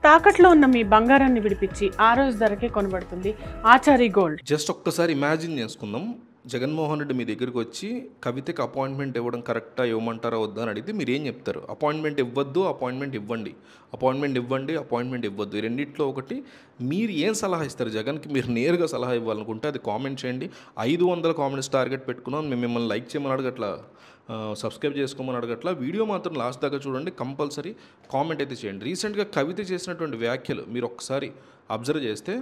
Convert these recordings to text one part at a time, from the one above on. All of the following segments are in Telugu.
తాకట్లో ఉన్న మీ బంగారాన్ని విడిపించి ఆ రోజు ధరకే కొనబడుతుంది ఆచారి గోల్డ్. జస్ట్ ఒక్కసారి ఇమాజిన్ చేసుకుందాం, జగన్మోహన్ రెడ్డి మీ దగ్గరికి వచ్చి కవితకి అపాయింట్మెంట్ ఇవ్వడం కరెక్టా, ఇవ్వమంటారా వద్దా అని అడిగితే మీరు ఏం చెప్తారు? అపాయింట్మెంట్ ఇవ్వద్దు, అపాయింట్మెంట్ ఇవ్వండి, అపాయింట్మెంట్ ఇవ్వండి, అపాయింట్మెంట్ ఇవ్వద్దు, రెండింటిలో ఒకటి. మీరు ఏం సలహా ఇస్తారు జగన్కి? మీరు నేరుగా సలహా ఇవ్వాలనుకుంటే అది కామెంట్ చేయండి. 500 కామెంట్స్ టార్గెట్ పెట్టుకున్నాం. మేము మిమ్మల్ని లైక్ చేయమని అడగట్లా, సబ్స్క్రైబ్ చేసుకోమని అడగట్లా. వీడియో మాత్రం లాస్ట్ దాకా చూడండి, కంపల్సరీ కామెంట్ అయితే చేయండి. రీసెంట్గా కవిత చేసినటువంటి వ్యాఖ్యలు మీరు ఒకసారి అబ్జర్వ్ చేస్తే,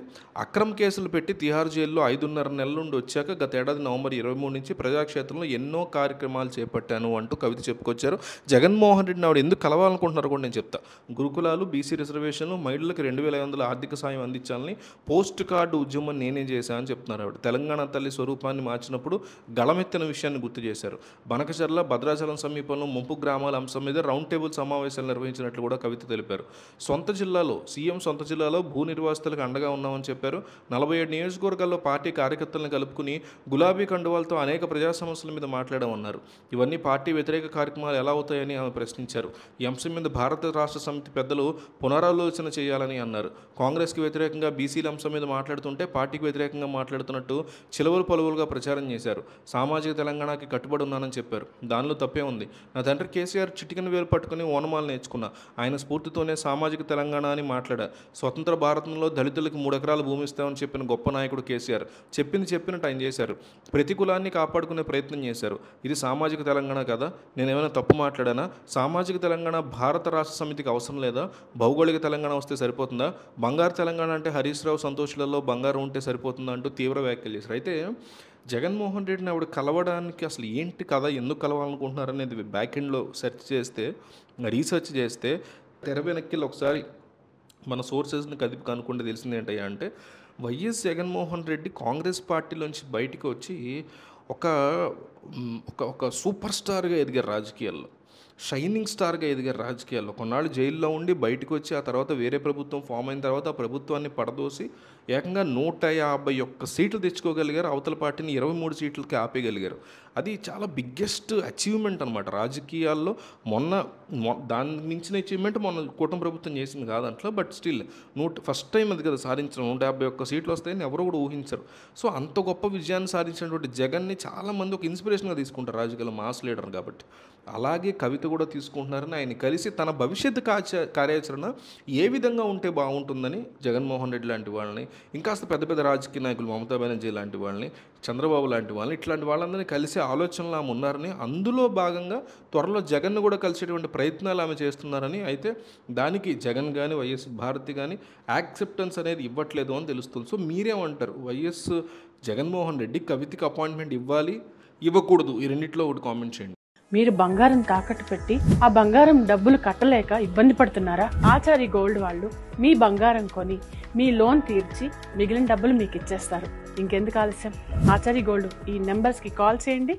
అక్రమ కేసులు పెట్టి తిహార్ జైల్లో 5.5 నెలల నుండి వచ్చాక గత ఏడాది నవంబర్ 23 నుంచి ప్రజాక్షేత్రంలో ఎన్నో కార్యక్రమాలు చేపట్టాను అంటూ కవిత చెప్పుకొచ్చారు. జగన్మోహన్ రెడ్డిని ఆవిడ ఎందుకు కలవాలనుకుంటున్నారో కూడా నేను చెప్తా. గురుకులాలు, బీసీ రిజర్వేషన్లు, మహిళలకు 2,500 ఆర్థిక సాయం అందించాలని పోస్ట్ కార్డు ఉద్యమం నేనే చేశాను అని చెప్తున్నారు ఆవిడ. తెలంగాణ తల్లి స్వరూపాన్ని మార్చినప్పుడు గళమెత్తిన విషయాన్ని గుర్తు చేశారు. బనకచర్ల, భద్రాచలం సమీపంలో ముంపు గ్రామాల అంశం మీద రౌండ్ టేబుల్ సమావేశాలు నిర్వహించినట్లు కూడా కవిత తెలిపారు. సీఎం సొంత జిల్లాలో భూ నిర్వాసితులకు అండగా ఉన్నామని చెప్పారు. 47 నియోజకవర్గాల్లో పార్టీ కార్యకర్తలను కలుపుకుని గులాబీ కండువాలతో అనేక ప్రజా సమస్యల మీద మాట్లాడామన్నారు. ఇవన్నీ పార్టీ వ్యతిరేక కార్యక్రమాలు ఎలా అవుతాయని ఆమె ప్రశ్నించారు. ఈ అంశం మీద భారత రాష్ట్ర సమితి పెద్దలు పునరాలోచన చేయాలని అన్నారు. కాంగ్రెస్కి వ్యతిరేకంగా బీసీల అంశం మీద మాట్లాడుతుంటే పార్టీకి వ్యతిరేకంగా మాట్లాడుతున్నట్టు చిలవలు పలువులుగా ప్రచారం చేశారు. సామాజిక తెలంగాణకి కట్టుబడి ఉన్నానని చెప్పారు. దానిలో తప్పే ఉంది. నా తండ్రి కేసీఆర్ చిటికెన వేలు పట్టుకుని ఓనమాలు నేర్చుకున్నా. ఆయన స్ఫూర్తితోనే సామాజిక తెలంగాణ అని మాట్లాడా. స్వతంత్ర భారతంలో దళితులకు 3 ఎకరాల భూమి ఇస్తామని చెప్పిన గొప్ప నాయకుడు కేసీఆర్. చెప్పినట్టు ఆయన చేశారు. ప్రతి కులాన్ని కాపాడుకునే ప్రయత్నం చేశారు. ఇది సామాజిక తెలంగాణ కదా? నేనేమైనా తప్పు మాట్లాడానా? సామాజిక తెలంగాణ భారత రాష్ట్ర సమితికి అవసరం లేదా? భౌగోళిక తెలంగాణ వస్తే సరిపోతుందా? బంగారు తెలంగాణ అంటే హరీష్ రావు సంతోషులలో బంగారం ఉంటే సరిపోతుందా అంటూ తీవ్ర వ్యాఖ్యలు చేశారు. అయితే జగన్మోహన్ రెడ్డిని ఆవిడ కలవడానికి అసలు ఏంటి కదా, ఎందుకు కలవాలనుకుంటున్నారనేది బ్యాక్ ఎండ్లో రీసెర్చ్ చేస్తే తెర వెనక్కి ఒకసారి మన సోర్సెస్ని కదిపి కనుక్కుంటే తెలిసింది ఏంటయ్యా అంటే, వైఎస్ జగన్మోహన్ రెడ్డి కాంగ్రెస్ పార్టీలోంచి బయటికి వచ్చి ఒక సూపర్ స్టార్గా ఎదిగారు రాజకీయాల్లో, షైనింగ్ స్టార్గా ఎదిగారు రాజకీయాల్లో. కొన్నాళ్ళు జైల్లో ఉండి బయటకు వచ్చి ఆ తర్వాత వేరే ప్రభుత్వం ఫామ్ అయిన తర్వాత ఆ ప్రభుత్వాన్ని పడదోసి ఏకంగా 151 సీట్లు తెచ్చుకోగలిగారు. అవతల పార్టీని 23 సీట్లకి ఆపేయగలిగారు. అది చాలా బిగ్గెస్ట్ అచీవ్మెంట్ అనమాట రాజకీయాల్లో. దాని మించిన అచీవ్మెంట్ మొన్న కూటమి ప్రభుత్వం చేసింది కాదంట్లో, బట్ స్టిల్ ఫస్ట్ టైం అది కదా సాధించడం. 151 సీట్లు వస్తాయని ఎవరు కూడా ఊహించరు. సో అంత గొప్ప విజయాన్ని సాధించినటువంటి జగన్ని చాలామంది ఒక ఇన్స్పిరేషన్గా తీసుకుంటారు రాజకీయాల్లో, మాస్ లీడర్ కాబట్టి. అలాగే కవిత కూడా తీసుకుంటున్నారని ఆయన కలిసి తన భవిష్యత్తు కార్యాచరణ ఏ విధంగా ఉంటే బాగుంటుందని జగన్మోహన్ రెడ్డి లాంటి వాళ్ళని, ఇంకాస్త పెద్ద పెద్ద రాజకీయ నాయకులు మమతా బెనర్జీ లాంటి వాళ్ళని, చంద్రబాబు లాంటి వాళ్ళని, ఇట్లాంటి వాళ్ళందరినీ కలిసి ఆలోచనలు ఆమె ఉన్నారని, అందులో భాగంగా త్వరలో జగన్ను కూడా కలిసేటువంటి ప్రయత్నాలు ఆమె చేస్తున్నారని. అయితే దానికి జగన్ కానీ వైఎస్ భారతి కానీ యాక్సెప్టెన్స్ అనేది ఇవ్వట్లేదు అని తెలుస్తుంది. సో మీరేమంటారు? వైఎస్ జగన్మోహన్ రెడ్డి కవితకి అపాయింట్మెంట్ ఇవ్వాలి, ఇవ్వకూడదు, ఈ రెండింటిలో ఒకటి కామెంట్ చేయండి. మీరు బంగారం తాకట్టు పెట్టి ఆ బంగారం డబ్బులు కట్టలేక ఇబ్బంది పడుతున్నారా? ఆచారి గోల్డ్ వాళ్ళు మీ బంగారం కొని మీ లోన్ తీర్చి మిగిలిన డబ్బులు మీకు ఇచ్చేస్తారు. ఇంకెందుకు ఆలస్యం? ఆచారి గోల్డ్ ఈ నెంబర్స్కి కాల్ చేయండి.